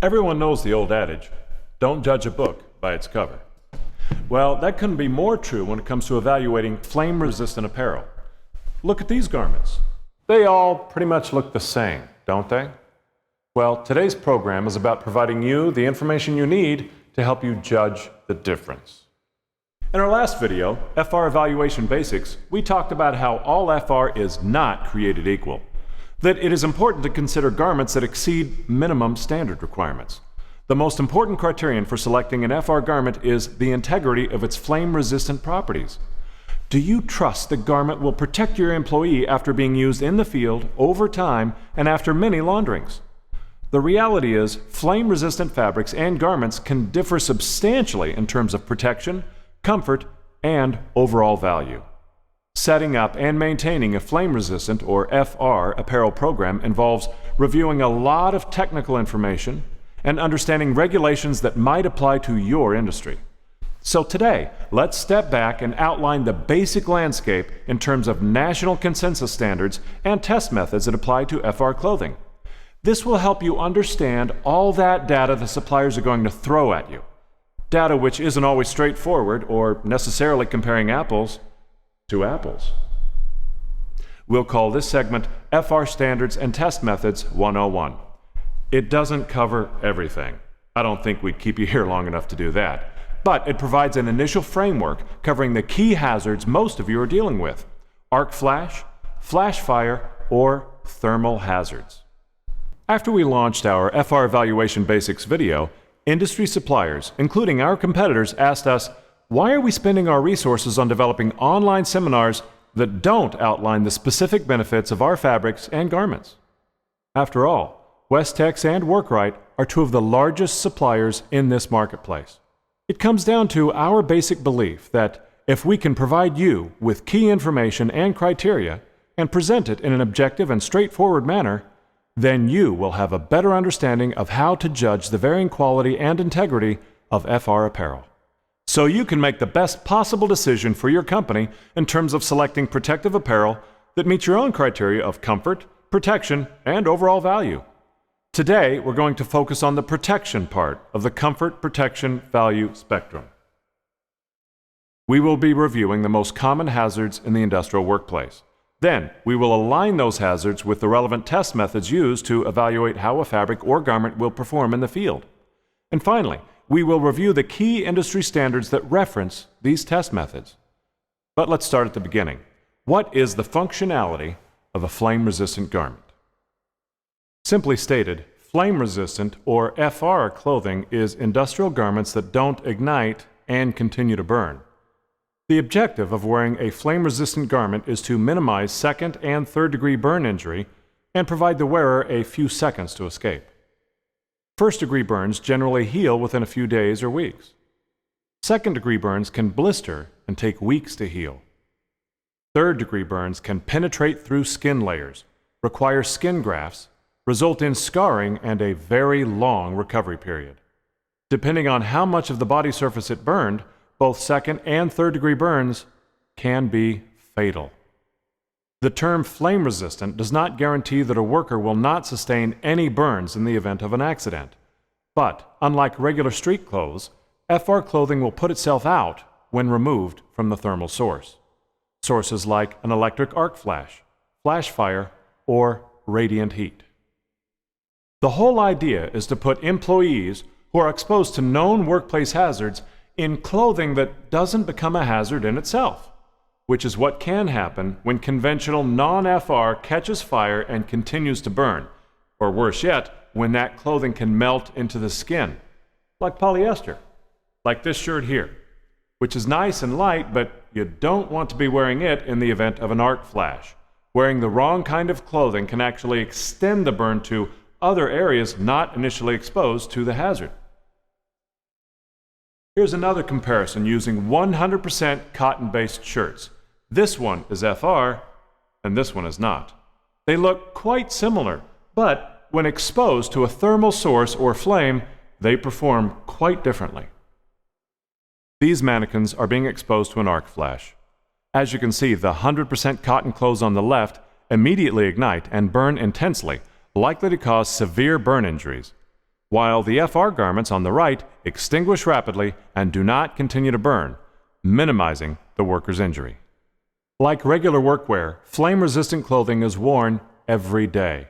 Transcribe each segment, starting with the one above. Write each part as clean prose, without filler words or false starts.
Everyone knows the old adage, don't judge a book by its cover. Well, that couldn't be more true when it comes to evaluating flame-resistant apparel. Look at these garments. They all pretty much look the same, don't they? Well, today's program is about providing you the information you need to help you judge the difference. In our last video, FR Evaluation Basics, we talked about how all FR is not created equal, that it is important to consider garments that exceed minimum standard requirements. The most important criterion for selecting an FR garment is the integrity of its flame-resistant properties. Do you trust the garment will protect your employee after being used in the field, over time, and after many launderings? The reality is, flame-resistant fabrics and garments can differ substantially in terms of protection, comfort, and overall value. Setting up and maintaining a flame-resistant, or FR, apparel program involves reviewing a lot of technical information and understanding regulations that might apply to your industry. So today, let's step back and outline the basic landscape in terms of national consensus standards and test methods that apply to FR clothing. This will help you understand all that data the suppliers are going to throw at you. Data which isn't always straightforward or necessarily comparing apples to apples. We'll call this segment FR Standards and Test Methods 101. It doesn't cover everything. I don't think we'd keep you here long enough to do that. But it provides an initial framework covering the key hazards most of you are dealing with: arc flash, flash fire, or thermal hazards. After we launched our FR Evaluation Basics video, industry suppliers, including our competitors, asked us, why are we spending our resources on developing online seminars that don't outline the specific benefits of our fabrics and garments? After all, Westex and Workrite are two of the largest suppliers in this marketplace. It comes down to our basic belief that if we can provide you with key information and criteria and present it in an objective and straightforward manner, then you will have a better understanding of how to judge the varying quality and integrity of FR apparel. So you can make the best possible decision for your company in terms of selecting protective apparel that meets your own criteria of comfort, protection, and overall value. Today, we're going to focus on the protection part of the comfort, protection, value spectrum. We will be reviewing the most common hazards in the industrial workplace. Then, we will align those hazards with the relevant test methods used to evaluate how a fabric or garment will perform in the field. And finally, we will review the key industry standards that reference these test methods. But let's start at the beginning. What is the functionality of a flame-resistant garment? Simply stated, flame-resistant, or FR clothing, is industrial garments that don't ignite and continue to burn. The objective of wearing a flame-resistant garment is to minimize second and third-degree burn injury and provide the wearer a few seconds to escape. First-degree burns generally heal within a few days or weeks. Second-degree burns can blister and take weeks to heal. Third-degree burns can penetrate through skin layers, require skin grafts, result in scarring, and a very long recovery period. Depending on how much of the body surface it burned, both second and third-degree burns can be fatal. The term flame-resistant does not guarantee that a worker will not sustain any burns in the event of an accident. But, unlike regular street clothes, FR clothing will put itself out when removed from the thermal source. Sources like an electric arc flash, flash fire, or radiant heat. The whole idea is to put employees who are exposed to known workplace hazards in clothing that doesn't become a hazard in itself, which is what can happen when conventional non-FR catches fire and continues to burn, or worse yet, when that clothing can melt into the skin, like polyester, like this shirt here, which is nice and light, but you don't want to be wearing it in the event of an arc flash. Wearing the wrong kind of clothing can actually extend the burn to other areas not initially exposed to the hazard. Here's another comparison using 100% cotton-based shirts. This one is FR, and this one is not. They look quite similar, but when exposed to a thermal source or flame, they perform quite differently. These mannequins are being exposed to an arc flash. As you can see, the 100% cotton clothes on the left immediately ignite and burn intensely, likely to cause severe burn injuries, while the FR garments on the right extinguish rapidly and do not continue to burn, minimizing the worker's injury. Like regular workwear, flame-resistant clothing is worn every day.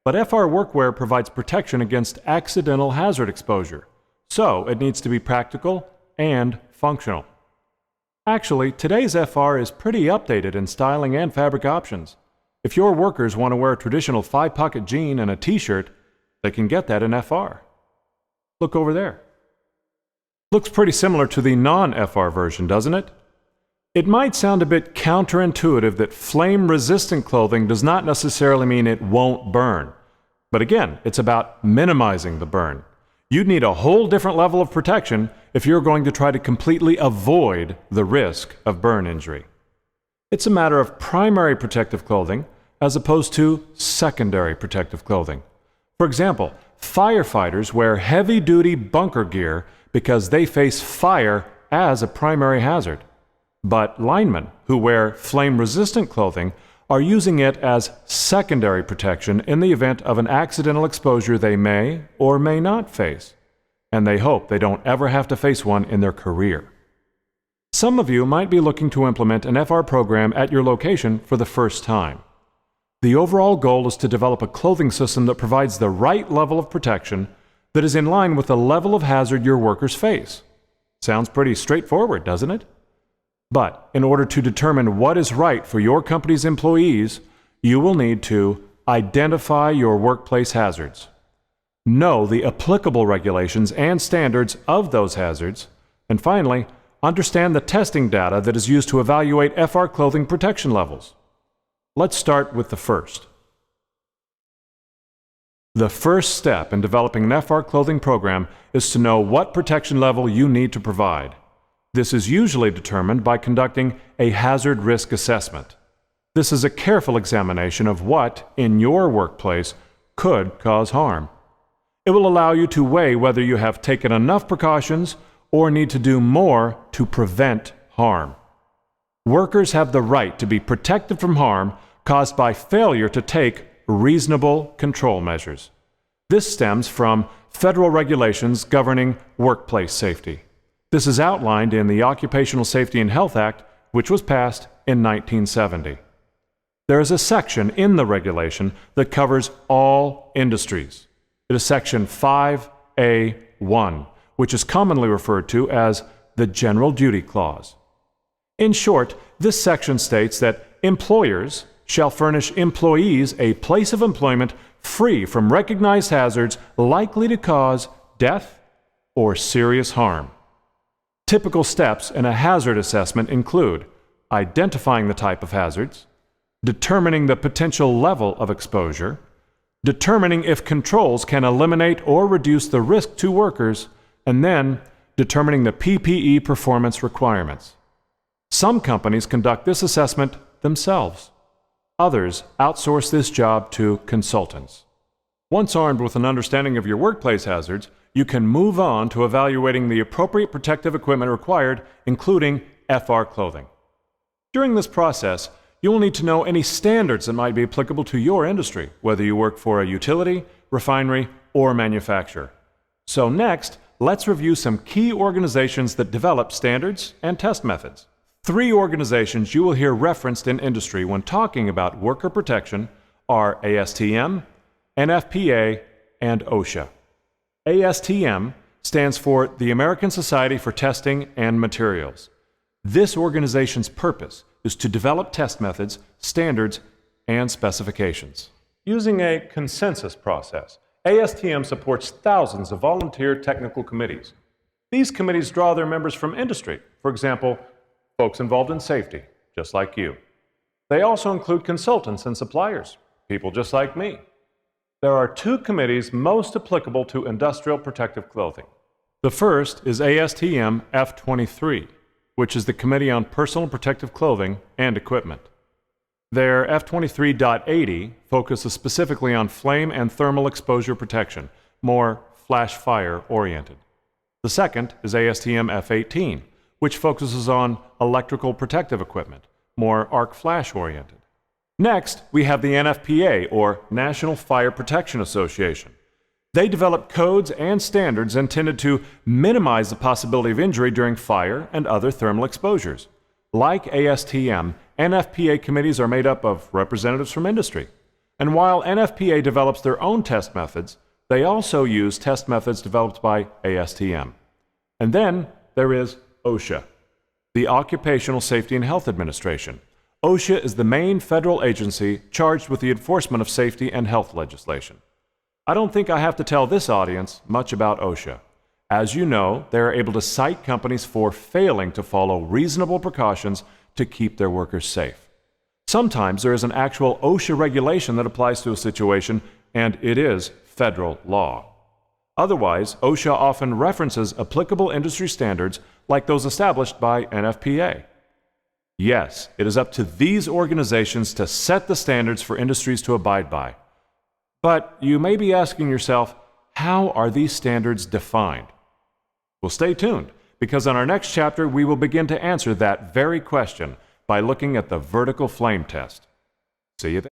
But FR workwear provides protection against accidental hazard exposure, so it needs to be practical and functional. Actually, today's FR is pretty updated in styling and fabric options. If your workers want to wear a traditional 5-pocket jean and a t-shirt, they can get that in FR. Look over there. Looks pretty similar to the non-FR version, doesn't it? It might sound a bit counterintuitive that flame-resistant clothing does not necessarily mean it won't burn. But again, it's about minimizing the burn. You'd need a whole different level of protection if you're going to try to completely avoid the risk of burn injury. It's a matter of primary protective clothing as opposed to secondary protective clothing. For example, firefighters wear heavy-duty bunker gear because they face fire as a primary hazard. But linemen who wear flame-resistant clothing are using it as secondary protection in the event of an accidental exposure they may or may not face, and they hope they don't ever have to face one in their career. Some of you might be looking to implement an FR program at your location for the first time. The overall goal is to develop a clothing system that provides the right level of protection that is in line with the level of hazard your workers face. Sounds pretty straightforward, doesn't it? But in order to determine what is right for your company's employees, you will need to identify your workplace hazards, know the applicable regulations and standards of those hazards, and finally, understand the testing data that is used to evaluate FR clothing protection levels. Let's start with the first. The first step in developing an FR clothing program is to know what protection level you need to provide. This is usually determined by conducting a hazard risk assessment. This is a careful examination of what, in your workplace, could cause harm. It will allow you to weigh whether you have taken enough precautions or need to do more to prevent harm. Workers have the right to be protected from harm caused by failure to take reasonable control measures. This stems from federal regulations governing workplace safety. This is outlined in the Occupational Safety and Health Act, which was passed in 1970. There is a section in the regulation that covers all industries. It is Section 5A1, which is commonly referred to as the General Duty Clause. In short, this section states that employers shall furnish employees a place of employment free from recognized hazards likely to cause death or serious harm. Typical steps in a hazard assessment include identifying the type of hazards, determining the potential level of exposure, determining if controls can eliminate or reduce the risk to workers, and then determining the PPE performance requirements. Some companies conduct this assessment themselves. Others outsource this job to consultants. Once armed with an understanding of your workplace hazards, you can move on to evaluating the appropriate protective equipment required, including FR clothing. During this process, you will need to know any standards that might be applicable to your industry, whether you work for a utility, refinery, or manufacturer. So next, let's review some key organizations that develop standards and test methods. 3 organizations you will hear referenced in industry when talking about worker protection are ASTM, NFPA, and OSHA. ASTM stands for the American Society for Testing and Materials. This organization's purpose is to develop test methods, standards, and specifications. Using a consensus process, ASTM supports thousands of volunteer technical committees. These committees draw their members from industry, for example, folks involved in safety, just like you. They also include consultants and suppliers, people just like me. There are 2 committees most applicable to industrial protective clothing. The first is ASTM F23, which is the Committee on Personal Protective Clothing and Equipment. Their F23.80 focuses specifically on flame and thermal exposure protection, more flash fire oriented. The second is ASTM F18, which focuses on electrical protective equipment, more arc flash oriented. Next, we have the NFPA, or National Fire Protection Association. They develop codes and standards intended to minimize the possibility of injury during fire and other thermal exposures. Like ASTM, NFPA committees are made up of representatives from industry. And while NFPA develops their own test methods, they also use test methods developed by ASTM. And then there is OSHA, the Occupational Safety and Health Administration. OSHA is the main federal agency charged with the enforcement of safety and health legislation. I don't think I have to tell this audience much about OSHA. As you know, they are able to cite companies for failing to follow reasonable precautions to keep their workers safe. Sometimes there is an actual OSHA regulation that applies to a situation, and it is federal law. Otherwise, OSHA often references applicable industry standards like those established by NFPA. Yes, it is up to these organizations to set the standards for industries to abide by. But you may be asking yourself, how are these standards defined? Well, stay tuned, because in our next chapter we will begin to answer that very question by looking at the vertical flame test. See you then.